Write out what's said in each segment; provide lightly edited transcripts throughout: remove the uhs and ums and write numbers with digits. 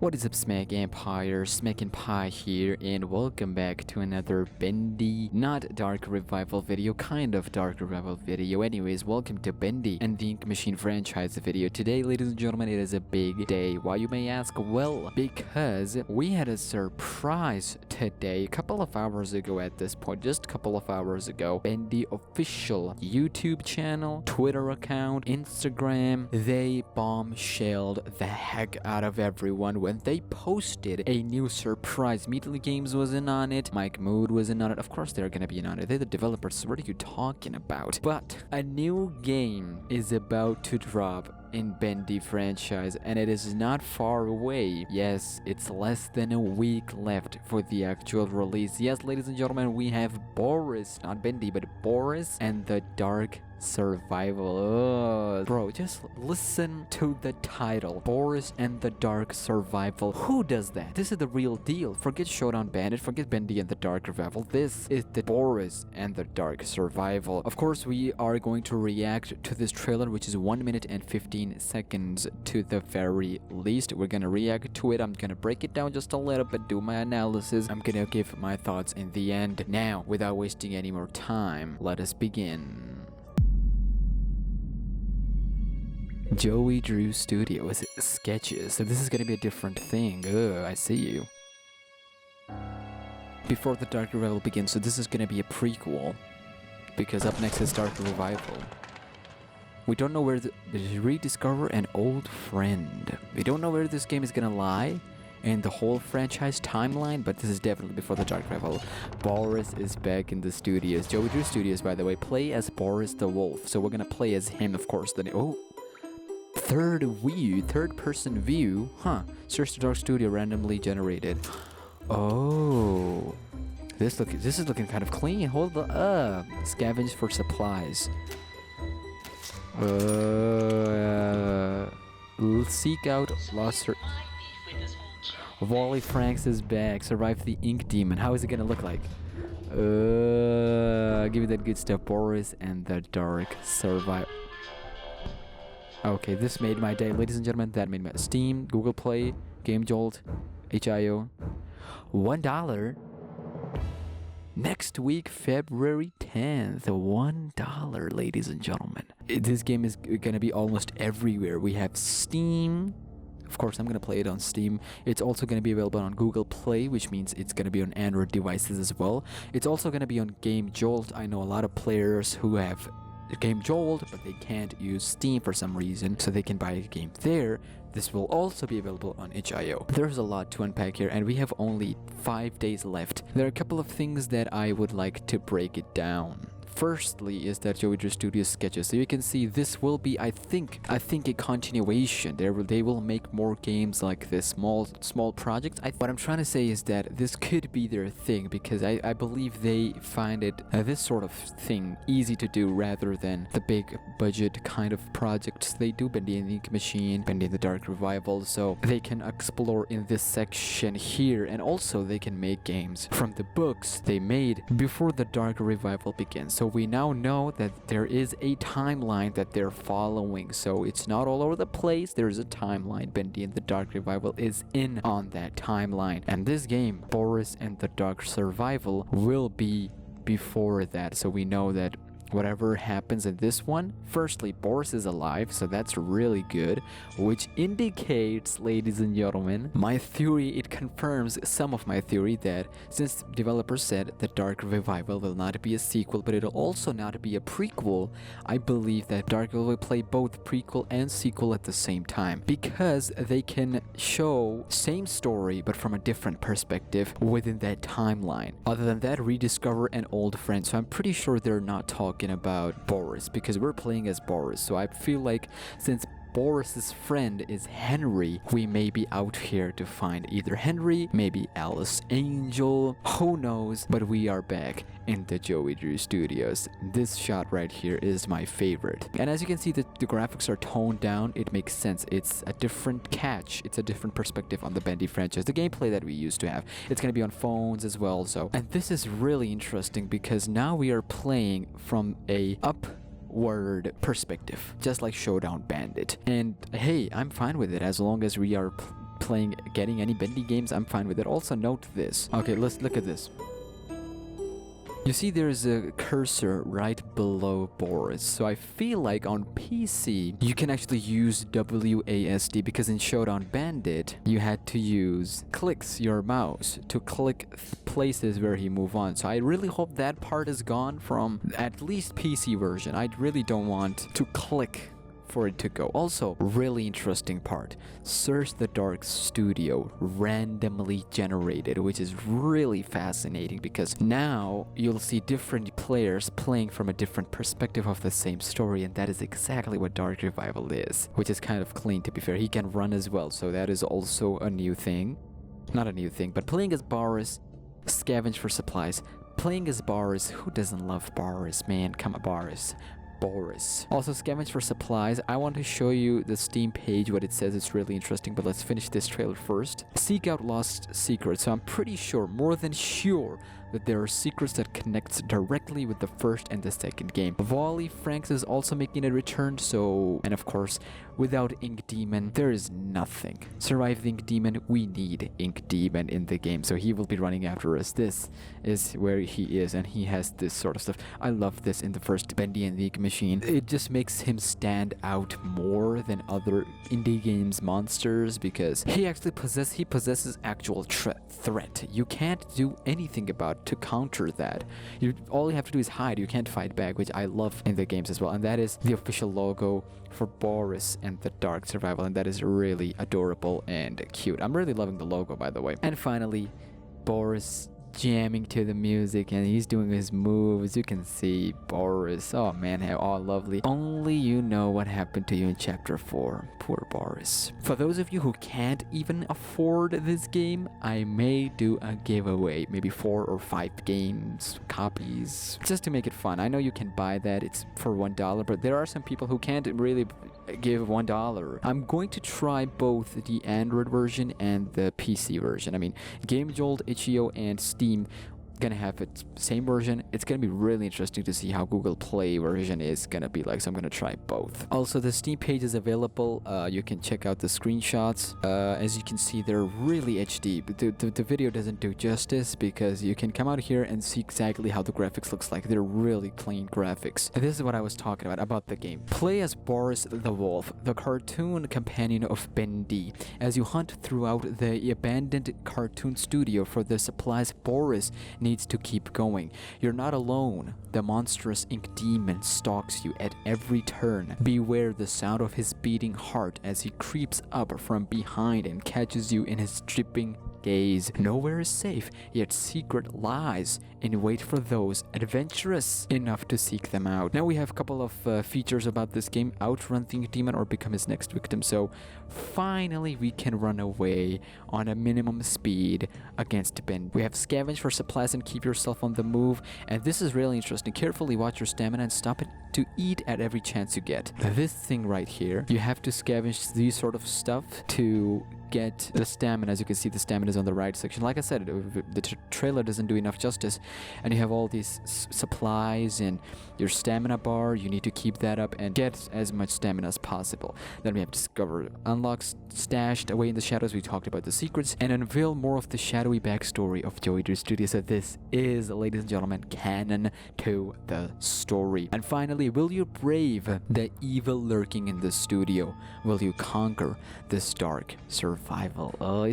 What is up, SmackNPie here, and welcome back to another Bendy, not Dark Revival video, kind of Dark Revival video. Anyways, welcome to Bendy and the Ink Machine franchise video. Today, ladies and gentlemen, it is a big day. Why, you may ask? Well, because we had a surprise today, a couple of hours ago at this point, just a couple of hours ago. Bendy official YouTube channel, Twitter account, Instagram, they bombshelled the heck out of everyone when they posted a new surprise. Meatly Games was in on it, Mike Mood was in on it, of course they're gonna be in on it, they're the developers, so what are you talking about? But a new game is about to drop in Bendy franchise, and it is not far away. Yes, it's less than a week left for the actual release. Yes, ladies and gentlemen, we have Boris, not Bendy, but Boris and the Dark Survival. Oh, bro, just listen to the title. Boris and the Dark Survival. Who does that? This is the real deal. Forget Showdown Bandit, forget Bendy and the Dark Revival. This is the Boris and the Dark Survival. Of course, we are going to react to this trailer, which is 1 minute and 15 seconds to the very least. We're gonna react to it. I'm gonna break it down just a little bit, do my analysis. I'm gonna give my thoughts in the end. Now, without wasting any more time, let us begin. Joey Drew Studios sketches. So this is gonna be a different thing. Ugh, I see you. Before the Dark Revival begins, so this is gonna be a prequel, because up next is Dark Revival. We don't know where rediscover an old friend. We don't know where this game is gonna lie in the whole franchise timeline, but this is definitely before the Dark Revival. Boris is back in the studios. Joey Drew Studios, by the way, play as Boris the Wolf. So we're gonna play as him, of course. Then third person view, huh? Search the Dark Studio randomly generated. Oh, this is looking kind of clean. Hold up, scavenge for supplies. Seek out lost. Wally Franks is back. Survive the Ink Demon. How is it gonna look like? Give me that good stuff. Boris and the Dark Survival. Okay, this made my day, ladies and gentlemen. That made my Steam, Google Play, Gamejolt, HIO. $1. Next week, February 10th. $1, ladies and gentlemen. This game is gonna be almost everywhere. We have Steam. Of course, I'm gonna play it on Steam. It's also gonna be available on Google Play, which means it's gonna be on Android devices as well. It's also gonna be on Gamejolt. I know a lot of players who have Gamejolt, but they can't use Steam for some reason, so they can buy a game there. This will also be available on itch.io. There's a lot to unpack here, and we have only 5 days left. There are a couple of things that I would like to break it down. Firstly is that Joey Drew Studios sketches. So you can see this will be, I think a continuation. They will make more games like this, small projects. What I'm trying to say is that this could be their thing, because I believe they find it this sort of thing easy to do rather than the big budget kind of projects they do. Bendy and the Ink Machine, Bendy and the Dark Revival. So they can explore in this section here, and also they can make games from the books they made before the Dark Revival begins. So we now know that there is a timeline that they're following, so it's not all over the place. There's a timeline. Bendy and the Dark Revival is in on that timeline, and this game, Boris and the Dark Survival, will be before that. So we know that whatever happens in this one, firstly, Boris is alive, so that's really good, which indicates, ladies and gentlemen, my theory, it confirms some of my theory that since developers said the Dark Revival will not be a sequel, but it'll also not be a prequel, I believe that Dark will play both prequel and sequel at the same time, because they can show same story but from a different perspective within that timeline. Other than that, rediscover an old friend. So I'm pretty sure they're not talking about Boris, because we're playing as Boris. So I feel like since Boris's friend is Henry, we may be out here to find either Henry, maybe Alice Angel, who knows, but we are back in the Joey Drew Studios. This shot right here is my favorite, and as you can see, the graphics are toned down. It makes sense. It's a different catch, it's a different perspective on the Bendy franchise, the gameplay that we used to have. It's gonna be on phones as well. So, and this is really interesting because now we are playing from a upward perspective, just like Showdown Bandit. And hey, I'm fine with it as long as we are getting any Bendy games, I'm fine with it. Also note this. Okay, let's look at this. You see there's a cursor right below Boris, so I feel like on PC you can actually use WASD, because in Showdown Bandit you had to use your mouse to click places where he move on. So I really hope that part is gone from at least PC version. I really don't want to click for it to go. Also, really interesting part, search the Dark Studio randomly generated, which is really fascinating because now you'll see different players playing from a different perspective of the same story, and that is exactly what Dark Revival is, which is kind of clean, to be fair. He can run as well, so that is also a new thing. Not a new thing, but playing as Boris, scavenge for supplies. Playing as Boris, who doesn't love Boris, man? Come on, Boris. Also, scavenge for supplies. I want to show you the Steam page, what it says. It's really interesting, but let's finish this trailer first. Seek out lost secrets. So I'm pretty sure, more than sure, that there are secrets that connects directly with the first and the second game. Wally Franks is also making a return, so... And of course, without Ink Demon, there is nothing. Survive the Ink Demon, we need Ink Demon in the game, so he will be running after us. This is where he is, and he has this sort of stuff. I love this in the first Bendy and the Ink Machine. It just makes him stand out more than other indie games monsters, because he actually possesses actual threat. You can't do anything about to counter that. All you have to do is hide. You can't fight back, which I love in the games as well. And that is the official logo for Boris and the Dark Survival, and that is really adorable and cute. I'm really loving the logo, by the way. And finally, Boris jamming to the music, and he's doing his moves. You can see Boris. Oh man, how lovely. Only you know what happened to you in chapter 4. Poor Boris. For those of you who can't even afford this game, I may do a giveaway, maybe 4 or 5 copies, just to make it fun. I know you can buy that, it's for $1, but there are some people who can't really give $1. I'm going to try both the Android version and the PC version. I mean, Gamejolt, Itch.io, and Steam gonna have its same version. It's gonna be really interesting to see how Google Play version is gonna be like, so I'm gonna try both. Also, the Steam page is available. You can check out the screenshots. As you can see, they're really HD, but the video doesn't do justice, because you can come out here and see exactly how the graphics looks like. They're really clean graphics. And this is what I was talking about the game. Play as Boris the Wolf, the cartoon companion of Bendy. As you hunt throughout the abandoned cartoon studio for the supplies Boris needs to keep going. You're not alone. The monstrous Ink Demon stalks you at every turn. Beware the sound of his beating heart as he creeps up from behind and catches you in his dripping gaze. Nowhere is safe, yet secret lies in wait for those adventurous enough to seek them out. Now we have a couple of features about this game: outrun the Ink Demon or become his next victim. So finally we can run away on a minimum speed against Ben. We have scavenge for supplies and keep yourself on the move, and this is really interesting. Carefully watch your stamina and stop it to eat at every chance you get. This thing right here, you have to scavenge these sort of stuff to get the stamina. As you can see, the stamina is on the right section. Like I said, the trailer doesn't do enough justice, and you have all these supplies and your stamina bar. You need to keep that up and get as much stamina as possible. Then we have discover unlocks stashed away in the shadows. We talked about the secrets and unveil more of the shadowy backstory of Joey Drew Studios. So this is, ladies and gentlemen, canon to the story. And finally, will you brave the evil lurking in the studio? Will you conquer this dark survival? Oh,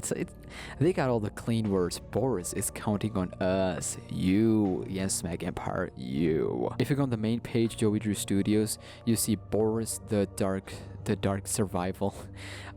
they got all the clean words. Boris is counting on us. You, yes, SmackNPie, you. If you go on the main page, Joey Drew Studios, you see Boris the Dark Survival.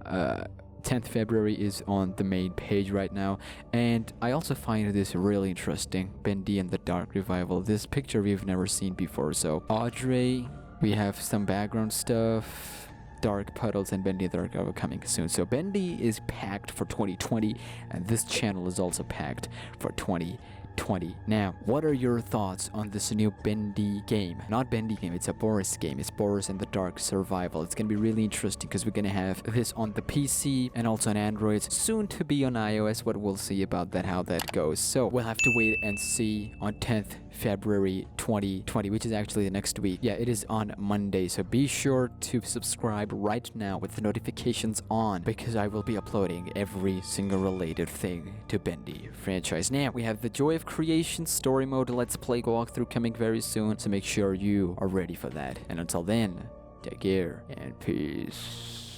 10th February is on the main page right now, and I also find this really interesting. Bendy and the Dark Revival. This picture we've never seen before. So Audrey, we have some background stuff. Dark Puddles and Bendy Dark are coming soon. So Bendy is packed for 2020, and this channel is also packed for 2021. 2020. Now, what are your thoughts on this new Bendy game? Not Bendy game, it's a Boris game. It's Boris and the Dark Survival. It's gonna be really interesting because we're gonna have this on the PC and also on Android, soon to be on iOS, but we'll see about that, how that goes. So we'll have to wait and see on 10th February 2020, which is actually the next week. Yeah, it is on Monday, so be sure to subscribe right now with the notifications on, because I will be uploading every single related thing to Bendy franchise. Now, we have the Joy of Creation story mode Let's Play walkthrough coming very soon, so make sure you are ready for that. And until then, take care and peace.